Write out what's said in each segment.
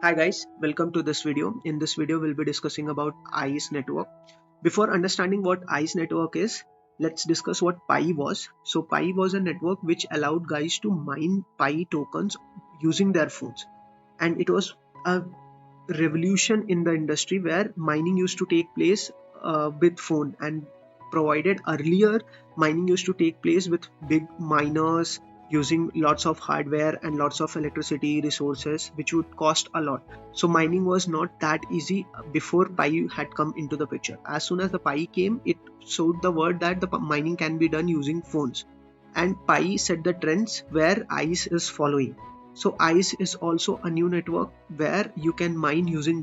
Hi guys, welcome to this video. In this video, we'll be discussing about ICE network. Before understanding what ICE network is, let's discuss what Pi was. So Pi was a network which allowed guys to mine Pi tokens using their phones. And it was a revolution in the industry where mining used to take place with phone, and provided earlier mining used to take place with big miners using lots of hardware and lots of electricity resources, which would cost a lot. So mining was not that easy before Pi had come into the picture. As soon as the Pi came, it showed the world that the mining can be done using phones, and Pi set the trends where ICE is following. So ICE is also a new network where you can mine using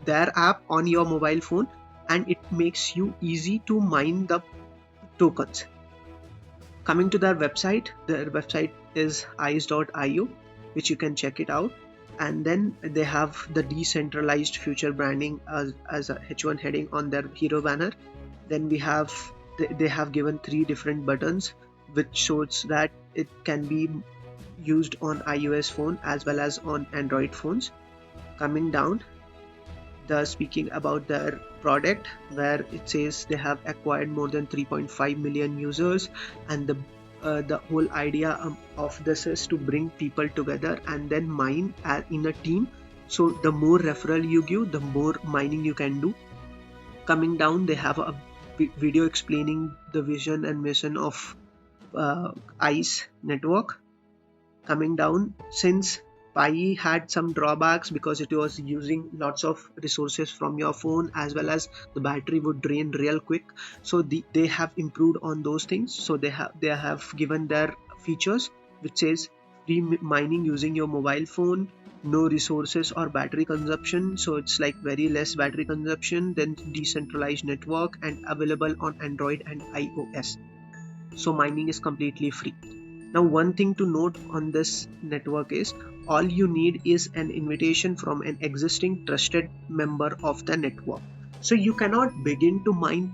their app on your mobile phone, and it makes you easy to mine the tokens. Coming to their website is ice.io, which you can check it out. And then they have the decentralized future branding as a H1 heading on their hero banner. Then they have given 3 different buttons, which shows that it can be used on iOS phone as well as on Android phones. Coming down, the speaking about their product, where it says they have acquired more than 3.5 million users, and the whole idea of this is to bring people together and then mine in a team. So the more referral you give, the more mining you can do. Coming down, they have a video explaining the vision and mission of ICE network. Coming down, since Pi had some drawbacks because it was using lots of resources from your phone, as well as the battery would drain real quick, so they have improved on those things. So they have given their features, which says free mining using your mobile phone, no resources or battery consumption, so it's like very less battery consumption, then decentralized network, and available on Android and iOS. So mining is completely free. Now, one thing to note on this network is all you need is an invitation from an existing trusted member of the network. So you cannot begin to mine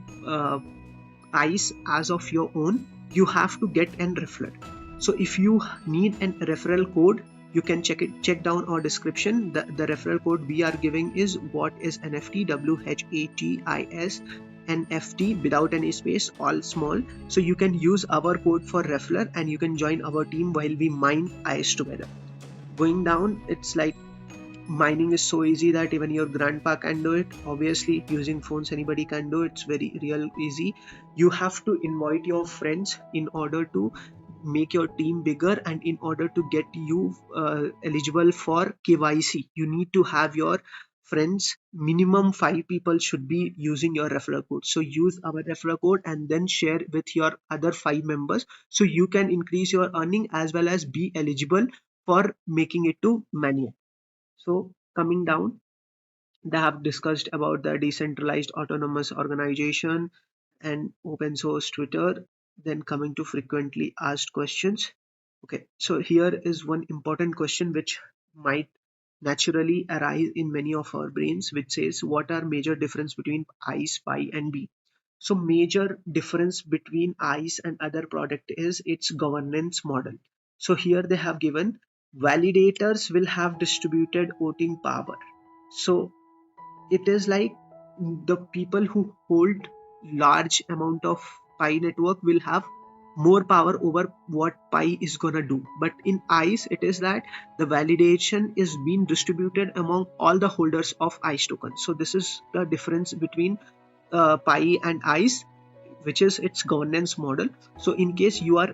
ICE as of your own. You have to get an referral. So if you need a referral code, you can check down our description. The referral code we are giving is what is NFT, WHATIS NFT, without any space, all small. So you can use our code for referral and you can join our team while we mine ICE together. Going down, it's like mining is so easy that even your grandpa can do it. Obviously, using phones anybody can do it. It's very real easy. You have to invite your friends in order to make your team bigger, and in order to get you eligible for KYC, you need to have your friends, minimum 5 people should be using your referral code. So use our referral code and then share with your other 5 members, so you can increase your earning as well as be eligible for making it to mania. So coming down, they have discussed about the decentralized autonomous organization and open source Twitter. Then coming to frequently asked questions. Okay, so here is one important question which might naturally arise in many of our brains, which says what are major difference between ICE, Pi and B. So major difference between ICE and other product is its governance model. So here they have given validators will have distributed voting power. So it is like the people who hold large amount of Pi network will have more power over what Pi is gonna do. But in ICE, it is that the validation is being distributed among all the holders of ICE tokens. So this is the difference between Pi and ICE, which is its governance model. So in case you are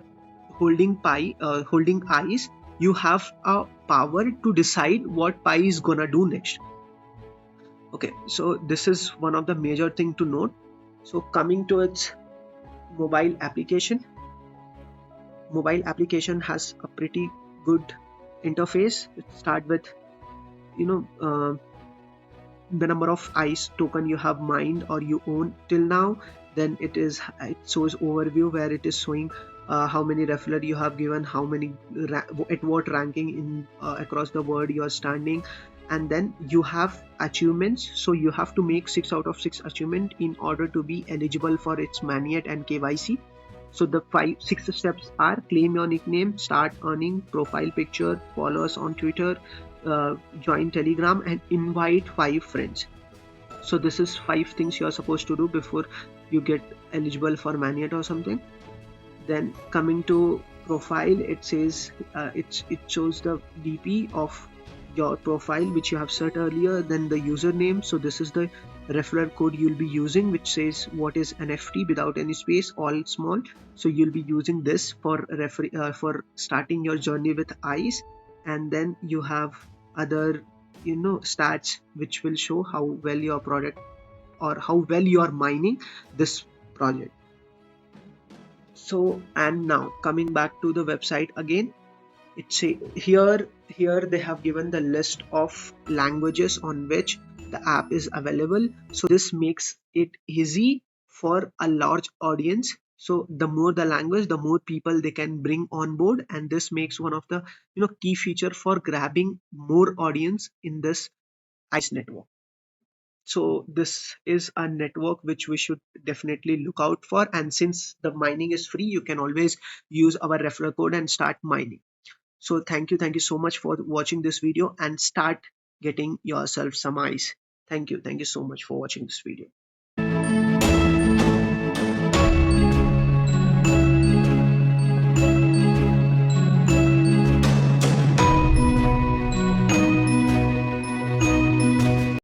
holding holding ICE, you have a power to decide what Pi is gonna do next. Okay, so this is one of the major thing to note. So coming to its mobile application has a pretty good interface. It start with the number of ICE token you have mined or you own till now. Then it shows overview, where it is showing how many referral you have given, how many at what ranking in across the world you are standing. And then you have achievements, so you have to make 6 out of 6 achievement in order to be eligible for its Maniat and KYC. So the 6 steps are: claim your nickname, start earning, profile picture, follow us on Twitter, join Telegram and invite 5 friends. So this is 5 things you are supposed to do before you get eligible for Maniet or something. Then coming to profile, it says it shows the DP of your profile which you have set earlier, then the username. So this is the referral code you'll be using, which says what is NFT without any space, all small. So you'll be using this for for starting your journey with ICE. And then you have other stats which will show how well your product or how well you are mining this project. So, and now coming back to the website again, it's here they have given the list of languages on which the app is available. So this makes it easy for a large audience. So the more the language, the more people they can bring on board, and this makes one of the key feature for grabbing more audience in this ICE network. So this is a network which we should definitely look out for. And since the mining is free, you can always use our referral code and start mining. So thank you so much for watching this video and start getting yourself some ice. Thank you so much for watching this video.